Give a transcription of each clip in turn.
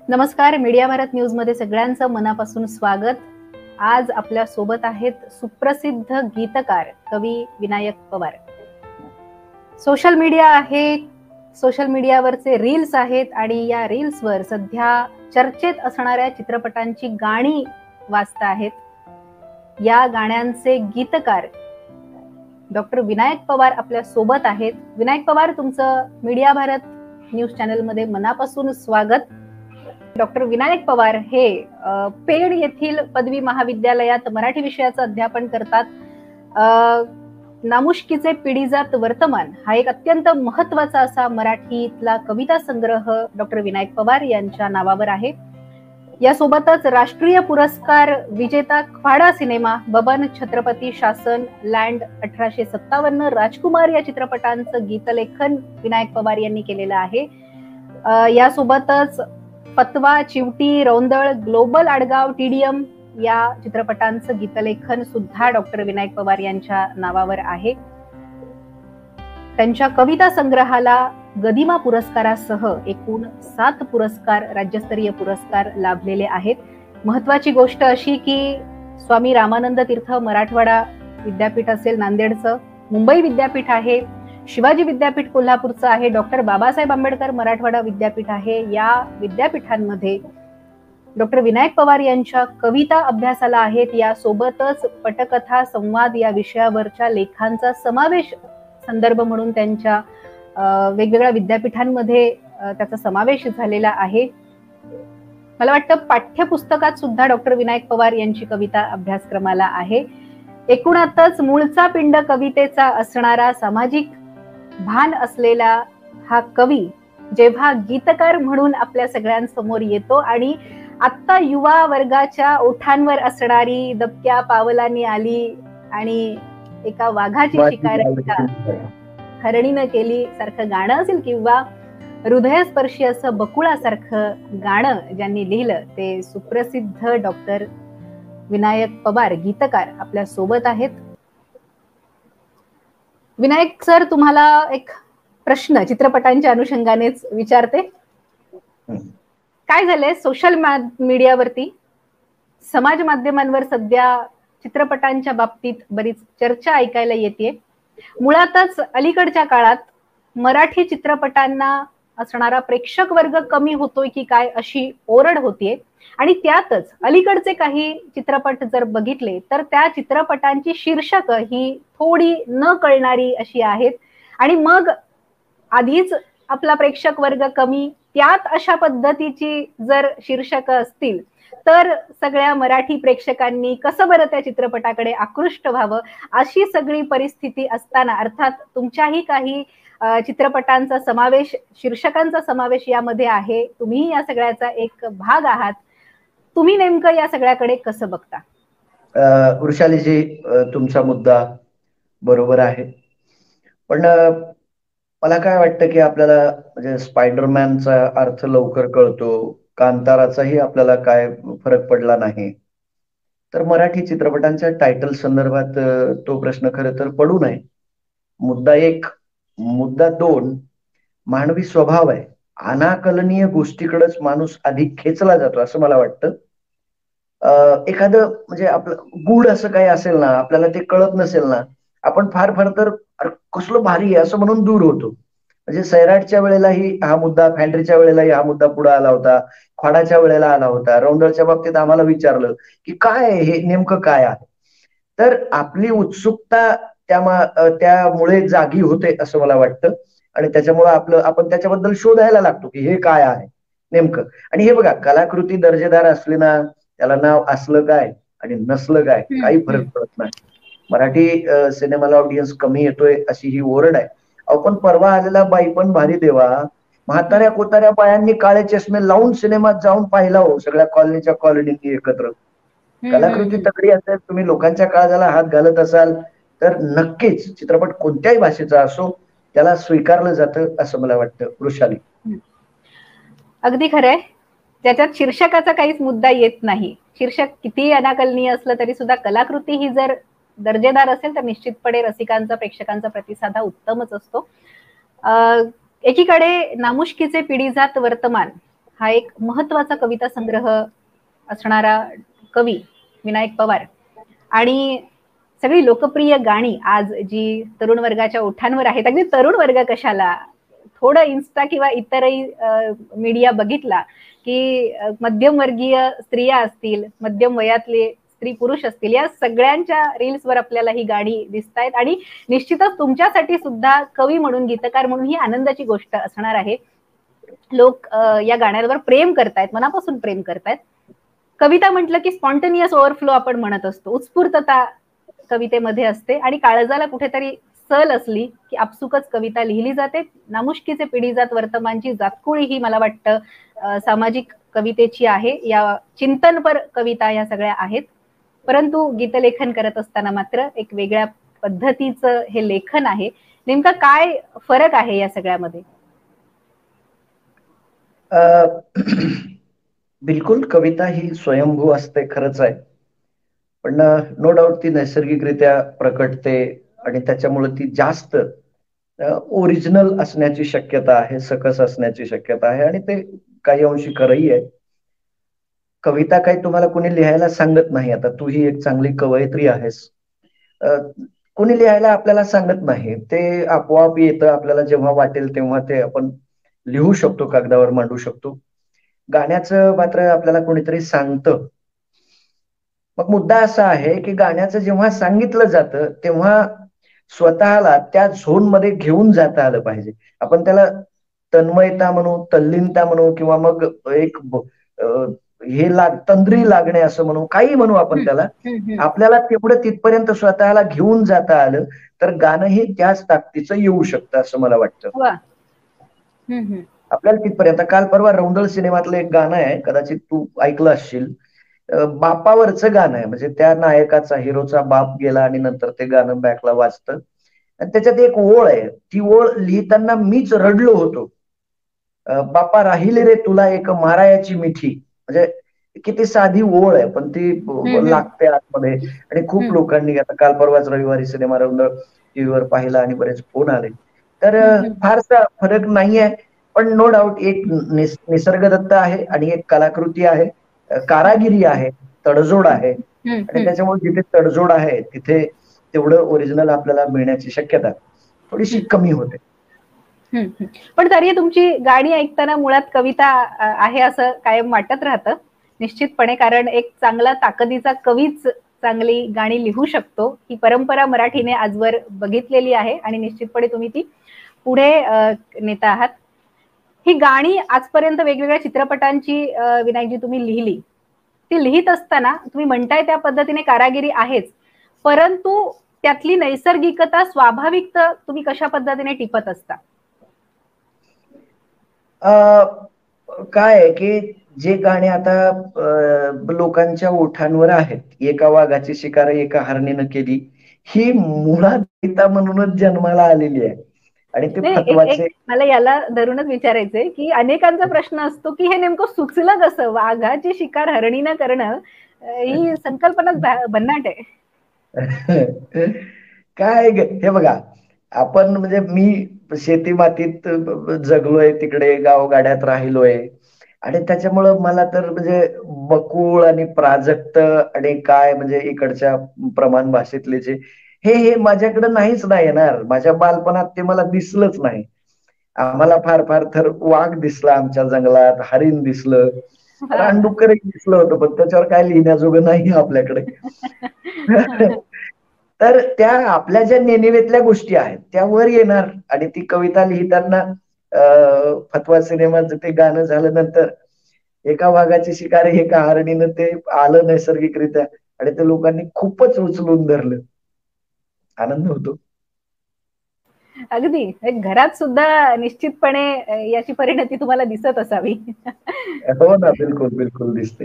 नमस्कार. Media Bharat news मध्ये सगळ्यांचं मनापासून स्वागत. आज आपल्या सोबत आहेत सुप्रसिद्ध गीतकार कवी विनायक पवार. सोशल मीडिया आहे, सोशल मीडियावरचे रील्स आहेत आणि या रील्सवर सध्या चर्चेत असणाऱ्या चित्रपटांची गाणी वाजत आहेत. या गाण्यांचे गीतकार डॉक्टर विनायक पवार आपल्या सोबत आहेत. विनायक पवार, तुमचं मीडिया भारत न्यूज चॅनल मध्ये मनापासून स्वागत. डॉक्टर विनायक पवार हे पेड येथील पदवी महाविद्यालयात मराठी विषयाचं अध्यापन करतात. नामुष्कीचे पिढीजात वर्तमान हा एक अत्यंत महत्वाचा असा मराठीतला कविता संग्रह डॉक्टर विनायक पवार यांच्या नावावर आहे. यासोबतच राष्ट्रीय पुरस्कार विजेता ख्वाडा सिनेमा, बबन, छत्रपती शासन, लँड 1857, राजकुमार या चित्रपटांचं गीतलेखन विनायक पवार यांनी केलेलं आहे. यासोबतच फतवा, चिवटी, रौंदळ, ग्लोबल, आडगाव, टीडीएम या चित्रपटांचं गीतलेखन सुद्धा डॉक्टर विनायक पवार यांच्या नावावर आहे. त्यांच्या कविता संग्रहाला गदिमा पुरस्कारासह एकूण 7 पुरस्कार, राज्यस्तरीय पुरस्कार लाभलेले आहेत. महत्वाची गोष्ट अशी की स्वामी रामानंद तीर्थ मराठवाडा विद्यापीठ असेल नांदेडचं, मुंबई विद्यापीठ आहे, शिवाजी विद्यापीठ कोल्हापूरचं आहे, डॉक्टर बाबासाहेब आंबेडकर मराठवाडा विद्यापीठ आहे. या विद्यापीठांमध्ये डॉक्टर विनायक पवार यांच्या कविता अभ्यासाला आहेत. यासोबतच पटकथा, संवाद या विषयावरच्या लेखांचा समावेश संदर्भ म्हणून त्यांच्या वेगवेगळ्या विद्यापीठांमध्ये त्याचा समावेश झालेला आहे. मला वाटतं पाठ्यपुस्तकात सुद्धा डॉक्टर विनायक पवार यांची कविता अभ्यासक्रमाला आहे. एकूणातच मूळचा पिंड कवितेचा असणारा, सामाजिक भान असलेला हा कवी जेव्हा गीतकार म्हणून आपल्या सगळ्यांसमोर येतो आणि आता युवा वर्गाच्या ओठांवर असणारी दबक्या पावलांनी आली आणि एका वाघाची शिकार हरणीनं केली सारखं गाणं असेल किंवा हृदयस्पर्शी असं बकुळासारखं गाणं ज्यांनी लिहिलं ते सुप्रसिद्ध डॉक्टर विनायक पवार गीतकार आपल्या सोबत आहेत. विनायक सर, तुम्हाला एक प्रश्न चित्रपटांच्या अनुषंगानेच विचारते. काय झालंय, सोशल मीडियावरती, समाज माध्यमांवर सध्या चित्रपटांच्या बाबतीत बरीच चर्चा ऐकायला येते. मुळातच अलीकडच्या काळात मराठी चित्रपटांना असणारा प्रेक्षक वर्ग कमी होतोय की काय अशी ओरड होतीये आणि त्यातच अलीकडचे काही चित्रपट जर बघितले तर त्या चित्रपटांची शीर्षक ही थोडी न कळणारी अशी आहेत आणि मग आधीच आपला प्रेक्षक वर्ग कमी, त्यात अशा पद्धतीची जर शीर्षक असतील तर सगळ्या मराठी प्रेक्षकांनी कसं बरं त्या चित्रपटाकडे आकृष्ट व्हावं. अशी सगळी परिस्थिती असताना अर्थात तुमच्याही काही चित्रपटांचा समावेश, शीर्षकांचा समावेश यामध्ये आहे, तुम्ही या सगळ्याचा एक भाग आहात. तुम्ही नेमकं या सगळ्याकडे कसं बघता? वृषालीजी, तुमचा मुद्दा बरोबर आहे, पण मला काय वाटतं की आपल्याला म्हणजे स्पायडरमॅनचा अर्थ लवकर कळतो, कांताराचाही आपल्याला काय फरक पडला नाही, तर मराठी चित्रपटांच्या टायटल संदर्भात तो प्रश्न खरं तर पडू नये. मुद्दा 1. मुद्दा 2, मानवी स्वभाव आहे, अनाकलनीय गोष्टीकडेच माणूस अधिक खेचला जातो असं मला वाटतं. एखादं म्हणजे आपलं गूढ असं काही असेल ना, आपल्याला ते कळत नसेल ना, आपण फार फार तर कसलं भारी आहे असं म्हणून दूर होतो. म्हणजे सैराटच्या वेळेलाही हा मुद्दा, फॅन्ड्रीच्या वेळेलाही हा मुद्दा पुढे आला होता, ख्वाडाच्या वेळेला आला होता, रौंदळच्या बाबतीत आम्हाला विचारलं की काय हे नेमकं काय आहे. तर आपली उत्सुकता त्यामुळे जागी होते असं मला वाटतं आणि त्याच्यामुळे आपण त्याच्याबद्दल शोधायला लागतो की हे काय आहे नेमकं. आणि हे बघा, कलाकृती दर्जेदार असली ना, त्याला नाव असलं काय आणि नसलं काय काही फरक पडत नाही. मराठी सिनेमाला ऑडियन्स कमी येतोय अशी ही ओरड आहे. आपण परवा आलेला बाई पण भारी देवा, म्हाताऱ्या कोताऱ्या बायांनी काळे चष्मे लावून सिनेमात जाऊन पाहिला हो, सगळ्या कॉलनीच्या कॉलनींनी एकत्र. कलाकृती तगडी असेल, तुम्ही लोकांच्या काळजाला हात घालत असाल तर नक्कीच चित्रपट कोणत्याही भाषेचा असो त्याला स्वीकारलं जातं असं मला वाटतं. वृषाली, अगदी खरंय. ज्याच्यात शीर्षकाचा काहीच मुद्दा येत नाही, शीर्षक किती अनाकलनीय असलं तरी सुद्धा कलाकृती ही जर दर्जेदार असेल तर निश्चितपणे रसिकांचा, प्रेक्षकांचा प्रतिसाद हा उत्तमच असतो. एकीकडे नामुष्कीचे पिढीजात वर्तमान हा एक महत्वाचा कविता संग्रह असणारा कवी विनायक पवार आणि सगळी लोकप्रिय गाणी आज जी तरुण वर्गाच्या ओठांवर आहेत, अगदी तरुण वर्ग कशाला, थोडं इन्स्टा किंवा इतरही मीडिया बघितला की मध्यमवर्गीय स्त्रिया असतील, मध्यम वयातले स्त्री पुरुष असतील, या सगळ्यांच्या रील्सवर आपल्याला ही गाणी दिसत आहेत आणि निश्चितच तुमच्यासाठी सुद्धा कवी म्हणून, गीतकार म्हणून ही आनंदाची गोष्ट असणार आहे. लोक या गाण्यांवर प्रेम करतायत, मनापासून प्रेम करतायत. कविता म्हटलं की स्पॉन्टेनियस ओव्हरफ्लो आपण म्हणत असतो, उत्स्फूर्तता कवितेमध्ये असते आणि काळजाला कुठेतरी सल असली की आपसुकच कविता लिहिली जाते. नामुष्कीचे पिढीजात वर्तमानची जातकुळी ही मला वाटतं सामाजिक कवितेची आहे. या चिंतनपर कविता या सगळ्या आहेत, परंतु गीतलेखन करत असताना मात्र एक वेगळ्या पद्धतीचं हे लेखन आहे. नेमका काय फरक आहे या सगळ्यामध्ये? बिलकुल, कविता ही स्वयंभू असते, खरंच आहे. पण नो डाऊट ती नैसर्गिकरित्या प्रकटते आणि त्याच्यामुळे ती जास्त ओरिजिनल असण्याची शक्यता आहे, सकस असण्याची शक्यता आहे आणि ते काही अंशी खरंही आहे. कविता काही तुम्हाला कोणी लिहायला सांगत नाही. आता तू ही एक चांगली कवयित्री आहेस, कोणी लिहायला आपल्याला सांगत नाही, ते आपोआप येतं. आपल्याला जेव्हा वाटेल तेव्हा ते आपण लिहू शकतो, कागदावर मांडू शकतो. गाण्याचं मात्र आपल्याला कोणीतरी सांगतं. मग मुद्दा असा आहे की गाण्याचं जेव्हा सांगितलं जातं तेव्हा स्वतःला त्या झोन मध्ये घेऊन जाता आलं पाहिजे. आपण त्याला तन्मयता म्हणू, तल्लीनता म्हणू किंवा मग एक हे तंद्री लागणे असं म्हणू, काही म्हणू आपण त्याला. आपल्याला तेवढं तिथपर्यंत स्वतःला घेऊन जाता आलं तर गाणं हे त्याच ताकदीचं येऊ शकतं असं मला वाटतं. आपल्याला तिथपर्यंत, काल परवा रौंदळ सिनेमातलं एक गाणं आहे, कदाचित तू ऐकलं असशील. बापावरचं गाणं आहे, म्हणजे त्या नायकाचा, हिरोचा बाप गेला आणि नंतर ते गाणं बॅकला वाजतं आणि त्याच्यात एक ओळ आहे. ती ओळ लिहिताना मीच रडलो होतो. बापा राहिली रे तुला एक मारायाची मिठी. म्हणजे किती साधी ओळ आहे पण ती लागते आतमध्ये. आणि खूप लोकांनी, आता काल परवाच रविवारी सिनेमा रौंदळ टीव्हीवर पाहिला आणि बरेच फोन आले. तर फारसा फरक नाहीये, पण नो डाऊट एक निसर्गदत्त आहे आणि एक कलाकृती आहे, कारागिरी आहे, तडजोड आहे आणि त्याच्यामुळे जिथे तडजोड आहे तिथे तेवढं ओरिजिनल आपल्याला मिळण्याची शक्यता थोडीशी कमी होते. पण तरी तुमची गाणी ऐकताना मुळात कविता आहे असं कायम वाटत राहतं निश्चितपणे, कारण एक चांगला ताकदीचा कवीच चांगली गाणी लिहू शकतो. ही परंपरा मराठीने आजवर बघितलेली आहे आणि निश्चितपणे तुम्ही ती पुढे नेता आहात. ही गाणी आजपर्यंत वेगवेगळ्या चित्रपटांची विनायकजी तुम्ही लिहिली, ती लिहित असताना तुम्ही म्हणताय त्या पद्धतीने कारागिरी आहेच, परंतु त्यातली नैसर्गिकता, स्वाभाविकता तुम्ही कशा पद्धतीने टिपत असता? काय आहे की जे गाणे आता लोकांच्या ओठांवर आहेत, एका वाघाची शिकार एका हरणीनं केली, ही मुळात गीता म्हणूनच जन्माला आलेली आहे. आणि ते फतवाचे, मला याला धरूनच विचारायचंय की अनेकांचा प्रश्न असतो की हे नेमकं सुचलं कसं, वाघाची शिकार हरणीनं करणं, ही संकल्पनाच भन्नाट आहे. काय हे बघा, आपण म्हणजे मी शेती मातीत जगलोय, तिकडे गावगाड्यात राहिलोय आणि त्याच्यामुळं मला तर म्हणजे बकुळ आणि प्राजक्त आणि काय म्हणजे इकडच्या प्रमाण भाषेतले जे हे माझ्याकडे नाहीच नाही येणार. माझ्या बालपणात ते मला दिसलंच नाही. आम्हाला फार फार तर वाघ दिसला आमच्या जंगलात, हरिण दिसलं, रानडुक्कर दिसलं होतं, पण त्याच्यावर काय लिहिण्याजोगं नाही आपल्याकडे. तर त्या आपल्या ज्या नेणिवेतल्या गोष्टी आहेत त्यावर येणार. आणि ती कविता लिहिताना फतवा सिनेमाचं ते गाणं झालं नंतर एका वाघाची शिकार एका हरणीनं ते आलं नैसर्गिकरित्या आणि ते लोकांनी खूपच उचलून धरलं. आनंद होतो. अगदी घरात सुद्धा निश्चितपणे याची परिणती तुम्हाला दिसत असावी. हो ना, बिलकुल बिलकुल दिसते.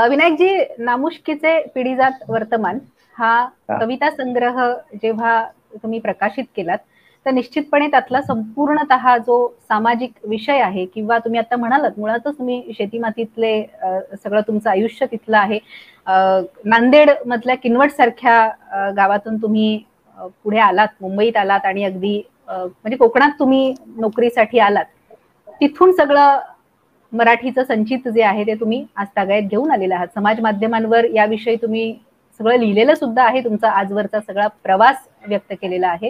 विनायकजी, नामुष्कीचे पिढीजात वर्तमान हा कविता संग्रह जेव्हा तुम्ही प्रकाशित केलात तर निश्चितपणे त्यातला संपूर्णतः जो सामाजिक विषय आहे, किंवा तुम्ही आता म्हणालात मुळातच तुम्ही शेतीमातीतले सगळं तुमचं आयुष्य तिथलं आहे. नांदेड मधल्या किनवट सारख्या गावातून तुम्ही पुढे आलात, मुंबईत आलात आणि अगदी म्हणजे कोकणात तुम्ही नोकरीसाठी आलात. तिथून सगळं मराठीचं संचित जे आहे ते तुम्ही आजतागायत घेऊन आलेला आहात. समाज माध्यमांवर याविषयी तुम्ही सगळं लिहिलेलं सुद्धा आहे, तुमचा आजवरचा सगळा प्रवास व्यक्त केलेला आहे.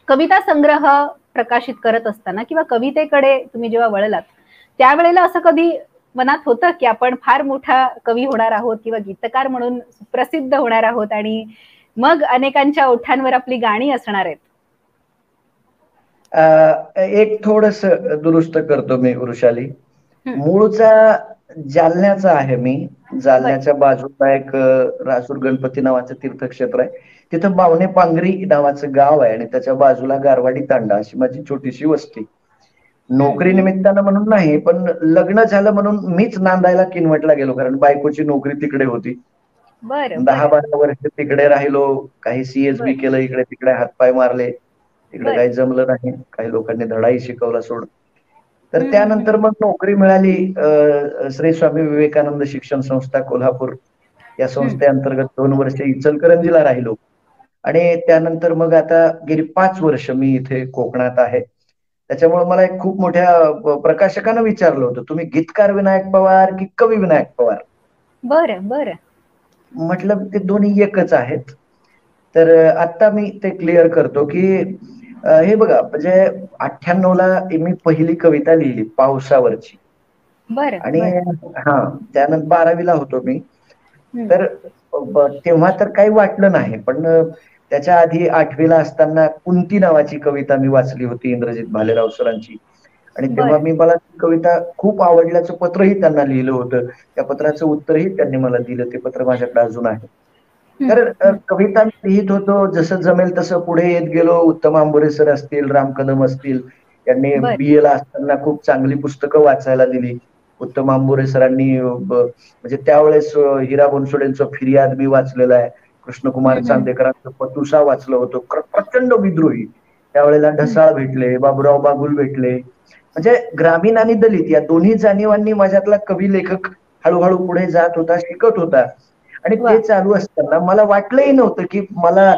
कविता संग्रह प्रकाशित करत असताना किंवा कवितेकडे तुम्ही जेव्हा वळलात त्यावेळेला असं कधी मनात होतं की आपण फार मोठा कवी होणार आहोत किंवा गीतकार म्हणून प्रसिद्ध होणार आहोत आणि मग अनेकांच्या ओठांवर आपली गाणी असणार आहेत? एक थोडस दुरुस्त करतो मी वृषाली. मूळचा जालन्याचा आहे मी. जालन्याच्या बाजूला एक रासूर गणपती नावाचं तीर्थक्षेत्र आहे. तिथं बावणे पांगरी नावाचं गाव आहे आणि त्याच्या बाजूला गारवाडी तांडा अशी माझी छोटीशी वस्ती. नोकरी निमित्तानं म्हणून नाही, पण लग्न झालं म्हणून मीच नांदायला किनवटला गेलो, कारण बायकोची नोकरी तिकडे होती. 10-12 वर्ष तिकडे राहिलो. काही CSB केलं, इकडे तिकडे हातपाय मारले. तिकडे काही जमलं नाही, काही लोकांनी धडाही शिकवला सोड. तर त्यानंतर मग नोकरी मिळाली श्री स्वामी विवेकानंद शिक्षण संस्था कोल्हापूर या संस्थेअंतर्गत 2 वर्ष इचलकरंजीला राहिलो आणि त्यानंतर मग आता गेली 5 वर्ष मी इथे कोकणात आहे. त्याच्यामुळे मला एक खूप मोठ्या प्रकाशकानं विचारलं होतं, तुम्ही गीतकार विनायक पवार की कवी विनायक पवार? बरं बरं. म्हटलं ते दोन्ही एकच आहेत. तर आता मी ते क्लिअर करतो की हे बघा, म्हणजे 98ला मी पहिली कविता लिहिली पावसावरची. आणि त्यानंतर 12वीला होतो मी. तर तेव्हा तर काही वाटलं नाही, पण त्याच्या आधी 8वीला असताना कुंती नावाची कविता मी वाचली होती इंद्रजित भालेराव सरांची. आणि तेव्हा मला ती कविता खूप आवडल्याचं पत्रही त्यांना लिहिलं होतं. त्या पत्राचं उत्तरही त्यांनी मला दिलं. ते पत्र माझ्याकडे अजून आहे. तर कविता लिहित होतो, जसं जमेल तसं पुढे येत गेलो. उत्तम आंबोरे सर असतील, राम कदम असतील, यांनी BA ला असताना खूप चांगली पुस्तकं वाचायला दिली. उत्तम आंबोरे सरांनी म्हणजे त्यावेळेस हिरा बनसोडेंचं फिर्याद मी वाचलेलं आहे. कृष्णकुमार चांदेकरांचं पतुसा वाचलं होतं. प्रचंड विद्रोही. त्यावेळेला ढसाळ भेटले, बाबूराव बागुल भेटले. म्हणजे ग्रामीण आणि दलित या दोन्ही जाणीवांनी माझ्यातला कवी लेखक हळूहळू पुढे जात होता, शिकत होता. आणि ते चालू असताना मला वाटलंही नव्हतं की मला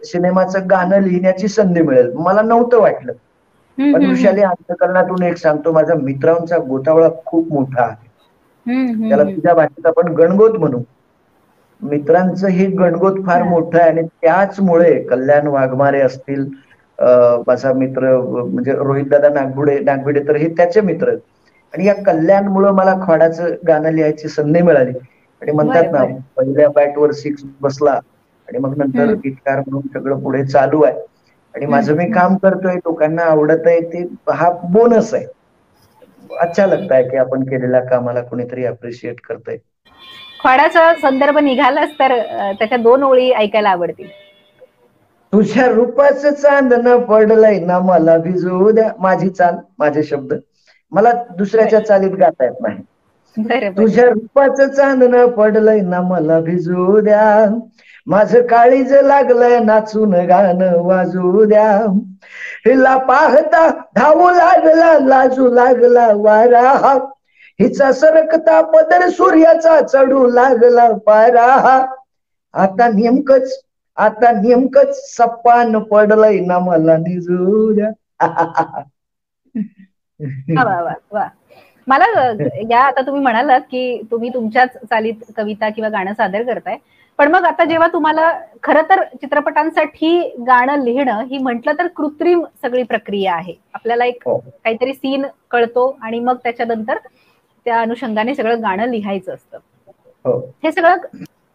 सिनेमाचं गाणं लिहिण्याची संधी मिळेल. मला नव्हतं वाटलं. पण वृषाली, अंतःकरणातून एक सांगतो, माझा मित्रांचा गोतावळा खूप मोठा आहे. त्याला तुझ्या भाषेत आपण गणगोत म्हणू. मित्रांचं हे गणगोत फार मोठं आहे आणि त्याचमुळे कल्याण वाघमारे असतील, माझा मित्र म्हणजे रोहितदादा नागभिडे तर हे त्याचे मित्र. आणि या कल्याणमुळे मला खोडाचं गाणं लिहायची संधी मिळाली. आणि म्हणतात ना, पहिल्या बॅटवर 6 बसला आणि मग नंतर गीतकार म्हणून सगळं पुढे चालू आहे. आणि माझं मी काम करतोय, लोकांना आवडत आहे, ते हा बोनस आहे. अच्छा लगता है की आपण केलेल्या कामाला कोणीतरी अप्रिशिएट करतंय. खोडाचा संदर्भ निघालाच तर त्याच्या 2 ओळी ऐकायला आवडतील. तुझ्या रूपाचं चांदणं पडलंय ना मला भिजवू द्या. माझी चाल, माझे शब्द, मला दुसऱ्याच्या चालीत गाता येत नाही. तुझ्या रूपाचं चांदणं पडलंय ना मला भिजवू द्या. माझं काळीज लागलंय नाचून गाणं वाजू द्या. हिला पाहता धावू लागला, लाजू लागला वारा. हिचा सरकता पदर सूर्याचा चढू लागला पारा. आता नेमकच सप्पान पडलंय ना मला निजू द्या. मला या आता तुम्ही म्हणालात की तुम्ही तुमच्याच चालीत कविता किंवा गाणं सादर करताय, पण मग आता जेव्हा तुम्हाला खरं तर चित्रपटांसाठी गाणं लिहिणं ही म्हटलं तर कृत्रिम सगळी प्रक्रिया आहे. आपल्याला एक काहीतरी सीन कळतो आणि मग त्याच्यानंतर त्या अनुषंगाने सगळं गाणं लिहायचं असतं. हे सगळं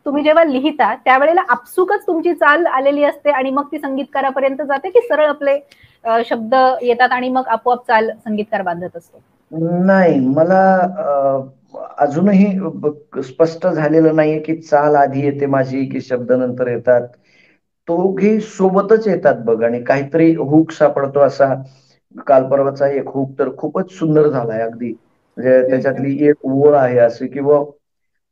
तुम्ही जेव्हा लिहिता त्यावेळेला आपसुकच तुमची चाल आलेली असते आणि मग ती संगीतकारापर्यंत जाते, की सरळ आपले शब्द येतात आणि मग आपोआप चाल संगीतकार बांधत असतो? नाही, मला अजूनही स्पष्ट झालेलं नाहीये की चाल आधी येते माझी की शब्द नंतर येतात. दोघे सोबतच येतात बघ. आणि काहीतरी हुक सापडतो असा. काल परवाचा एक हुक तर खूपच सुंदर झालाय अगदी. म्हणजे त्याच्यातली एक ओळ आहे अशी की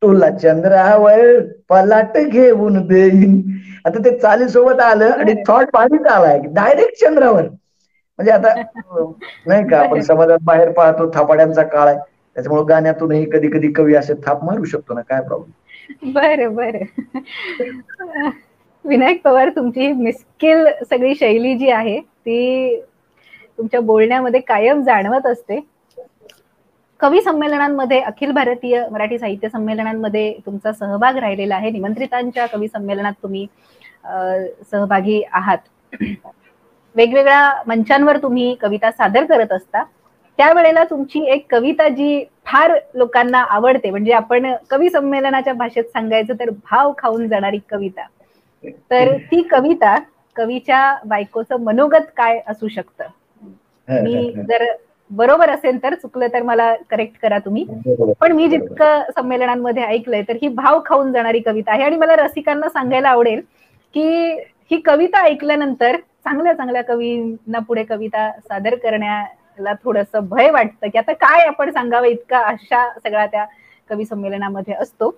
तुला चंद्रावर पलाट घेऊन देईन. आता ते चालीसोबत आलं आणि थॉट पाणीच आलाय डायरेक्ट चंद्रावर. म्हणजे आता नाही का, आपण समाजात बाहेर पाहतो थापाड्यांचा काळ आहे, त्याच्यामुळे गाण्यातूनही कधी कधी कवी असे थाप मारू शकतो ना, काय प्रॉब्लेम. बरं. विनायक पवार, तुमची मिस्किल सगळी शैली जी आहे ती तुमच्या बोलण्यामध्ये कायम जाणवत असते. कवी संमेलनांमध्ये, अखिल भारतीय मराठी साहित्य संमेलनांमध्ये तुमचा सहभाग राहिलेला आहे. निमंत्रितांच्या कवी संमेलनात तुम्ही सहभागी आहात. वेगवेगळ्या मंचांवर तुम्ही कविता सादर करत असता. त्यावेळेला तुमची एक कविता जी फार लोकांना आवडते, म्हणजे आपण कवी संमेलनाच्या भाषेत सांगायचं तर भाव खाऊन जाणारी कविता, तर ती कविता, कवीच्या बायकोचं मनोगत काय असू शकतं? मी जर बरोबर असेल तर, चुकलं तर मला करेक्ट करा तुम्ही, पण मी जितकं संमेलनांमध्ये ऐकलंय तर ही भाव खाऊन जाणारी कविता आहे. आणि मला रसिकांना सांगायला आवडेल की ही कविता ऐकल्यानंतर चांगल्या चांगल्या कवींना पुढे कविता सादर करण्याला थोडस भय वाटतं की आता काय आपण सांगावं, इतका अशा सगळ्या त्या कवी संमेलनामध्ये असतो.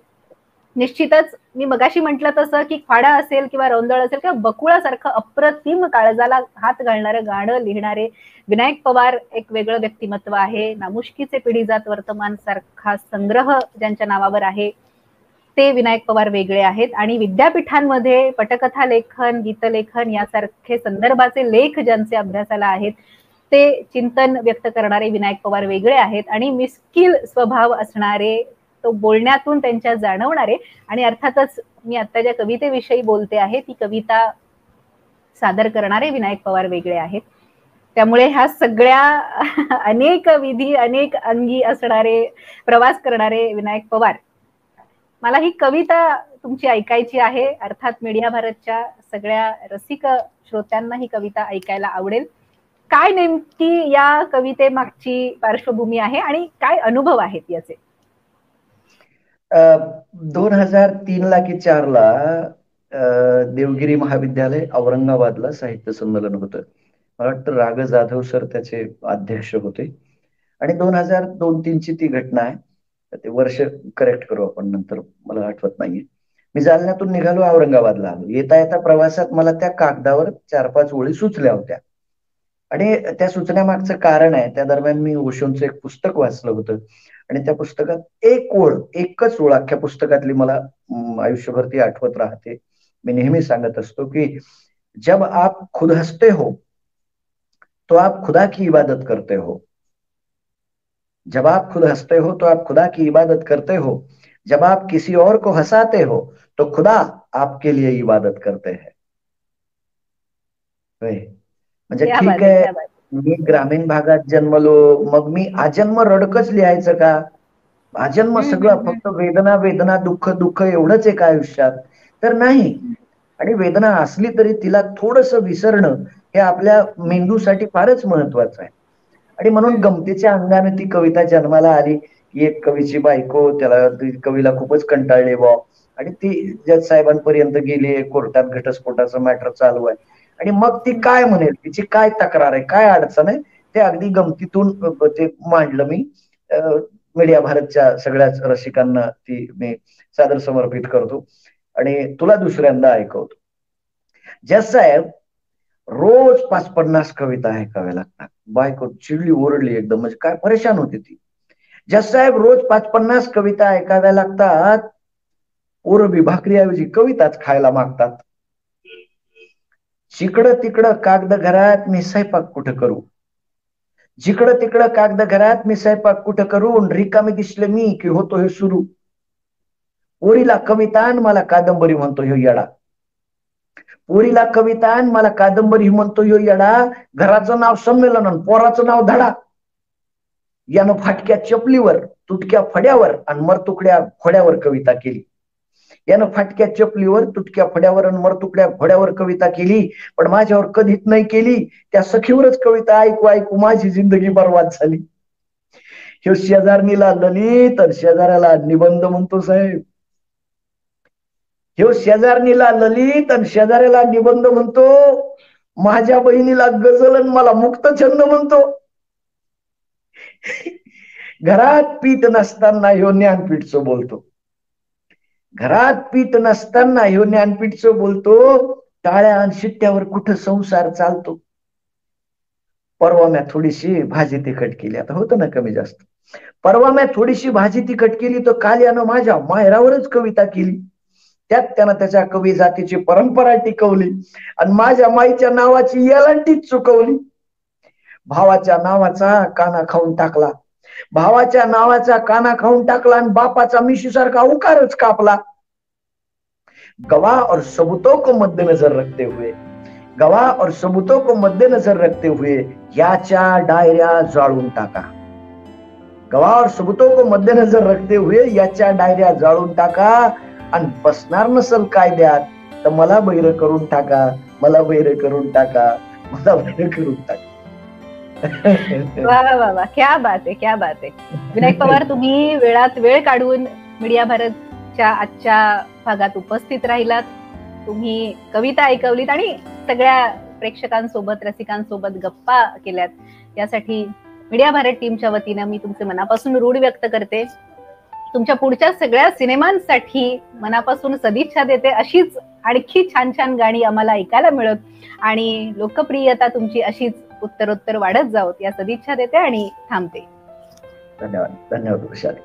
निश्चितच मी मगाशी म्हटलं तसं की फाडा असेल किंवा रौंदळ असेल किंवा बकुळासारखं अप्रतिम काळजाला हात घालणारं गाणं लिहिणारे विनायक पवार एक वेगळं व्यक्तिमत्व आहे. नामुष्कीचे पिढीजात वर्तमान सारखा संग्रह ज्यांच्या नावावर आहे ते विनायक पवार वेगळे आहेत. आणि विद्यापीठांमध्ये पटकथा लेखन, गीतलेखन यासारखे संदर्भाचे लेख ज्यांचे अभ्यासाला आहेत ते चिंतन व्यक्त करणारे विनायक पवार वेगळे आहेत. आणि मिस्किल स्वभाव असणारे, तो बोलण्यातून त्यांच्या जाणवणारे, आणि अर्थातच मी आता ज्या कवितेविषयी बोलते आहे ती कविता सादर करणारे विनायक पवार वेगळे आहेत. त्यामुळे ह्या सगळ्या अनेक विधी, अनेक अंगी असणारे, प्रवास करणारे विनायक पवार, मला ही कविता तुमची ऐकायची आहे. अर्थात मीडिया भारतच्या सगळ्या रसिक श्रोत्यांना ही कविता ऐकायला आवडेल. काय नेमकी या कवितेमागची पार्श्वभूमी आहे आणि काय अनुभव आहेत याचे? 2003 ला की 4 ला देवगिरी महाविद्यालय औरंगाबादला साहित्य संमेलन होतं. मला वाटतं राग जाधव सर त्याचे अध्यक्ष होते. आणि 2002-3 ची ती घटना आहे. ते वर्ष करेक्ट करू आपण नंतर, मला आठवत नाहीये. मी जालन्यातून निघालो, औरंगाबादला आलो. येता येता प्रवासात मला त्या कागदावर 4-5 ओळी सुचल्या होत्या. आणि त्या सुचण्यामागचं कारण आहे, त्या दरम्यान मी ओशोंचं एक पुस्तक वाचलं होतं आणि त्या पुस्तकात एक ओळ, एकच ओळ अख्ख्या पुस्तकातली मला आयुष्यभर ती आठवत राहते. मी नेहमी सांगत असतो की जब आप खुद हंसते हो तो आप खुदा की इबादत करते हो. जब आप खुद हंसते हो तो आप खुदा की इबादत करते हो. जब आप किसी और को हंसाते हो तो खुदा आपके लिए इबादत करते हैं. म्हणजे ठीक आहे, मी ग्रामीण भागात जन्मलो, मग मी आजन्म रडकच लिहायचं का? आजन्म सगळं फक्त वेदना वेदना, दुःख दुःख एवढंच आहे का आयुष्यात? तर नाही. आणि वेदना असली तरी तिला थोडस विसरणं हे आपल्या मेंदूसाठी फारच महत्वाचं आहे. आणि म्हणून गमतीच्या अंगाने ती कविता जन्माला आली की एक कवीची बायको, त्याला कवीला खूपच कंटाळले बॉ, आणि ती जज साहेबांपर्यंत गेली, कोर्टात घटस्फोटाचं मॅटर चालू आहे. आणि मग ती काय म्हणेल, तिची काय तक्रार आहे, काय अडचण आहे, ते अगदी गमतीतून ते मांडलं मी. मीडिया भारतच्या सगळ्याच रसिकांना ती मी सादर समर्पित करतो आणि तुला दुसऱ्यांदा ऐकवतो. जज साहेब रोज 5-50 कविता ऐकाव्या लागतात. बायको चिडली, ओरडली एकदम, म्हणजे काय परेशान होती ती. जज साहेब रोज 5-50 कविता ऐकाव्या लागतात, पोरं बी भाकरीऐवजी कविताच खायला मागतात. जिकडं तिकडं कागद घरात, मी स्वयंपाक कुठं करू. जिकडं तिकडं कागद घरात, मी स्वयंपाक कुठं करू. रिकामी दिसले मी की होतो हे सुरू. पोरीला कविता मला कादंबरी म्हणतो ह्यो येडा. पोरीला कविता मला कादंबरी म्हणतो ह्यो येडा. घराचं नाव संमेलन आणि पोराचं नाव धडा. यानं फाटक्या चपलीवर, तुटक्या फड्यावर आणि मरतुकड्या घोड्यावर कविता केली. यानं फाटक्या चपलीवर, तुटक्या फड्यावर आणि मरतुकड्या घोड्यावर कविता केली, पण माझ्यावर कधीच नाही केली. त्या सखीवरच कविता ऐकू ऐकू माझी जिंदगी बर्बाद झाली. ह्यो शेजारणीला ललित आणि शेजाऱ्याला निबंध म्हणतो साहेब. ह्यो शेजारणीला ललित आणि शेजाऱ्याला निबंध म्हणतो. माझ्या बहिणीला गझल आणि मला मुक्त छंद म्हणतो. घरात पीठ नसताना ह्यो ज्ञानपीठचं बोलतो. घरात पीठ नसताना ह्यो ज्ञानपीठचं बोलतो. टाळ्या आणि शिट्ट्यावर कुठं संसार चालतो. परवा म्या थोडीशी भाजी तिखट केली, आता होतं ना कमी जास्त. परवा म्या थोडीशी भाजी तिखट केली तर काल यानं माझ्या माहेरावरच कविता केली. त्यात त्यानं त्याच्या कवी जातीची परंपरा टिकवली आणि माझ्या माईच्या नावाची येलांटीच चुकवली. भावाच्या नावाचा काना खाऊन टाकला, भावाच्या नावाचा काना खाऊन टाकला आणि बापाचा मिशीसारखा उकारच कापला. गवाह और सबूतों को मद्देनजर रखते हुए, गवाह और सबूतों को मद्देनजर रखते हुए याच्या डायऱ्या जाळून टाका. गवाह और सबूतों को मद्देनजर रखते हुए याच्या डायऱ्या जाळून टाका. आणि बसणार नसल कायद्यात तर मला बहिर करून टाका, मला बहिर करून टाका, मला बहिर करून टाका. वा वा वा, क्या बात आहे, क्या बात आहे. विनायक पवार, तुम्ही वेळात वेळ काढून मीडिया भारतच्या आजच्या भागात उपस्थित राहिलात. तुम्ही कविता ऐकवलीत आणि सगळ्या प्रेक्षकांसोबत, रसिकांसोबत गप्पा केल्यात. यासाठी मीडिया भारत टीमच्या वतीनं मी तुमचे मनापासून ऋण व्यक्त करते. तुमच्या पुढच्या सगळ्या सिनेमांसाठी मनापासून सदिच्छा देते. अशीच आणखी छान छान गाणी आम्हाला ऐकायला मिळत आणि लोकप्रियता तुमची अशीच उत्तरोत्तर वाढत जावत या सदिच्छा देते आणि थांबते. धन्यवाद. धन्यवाद वृषाली.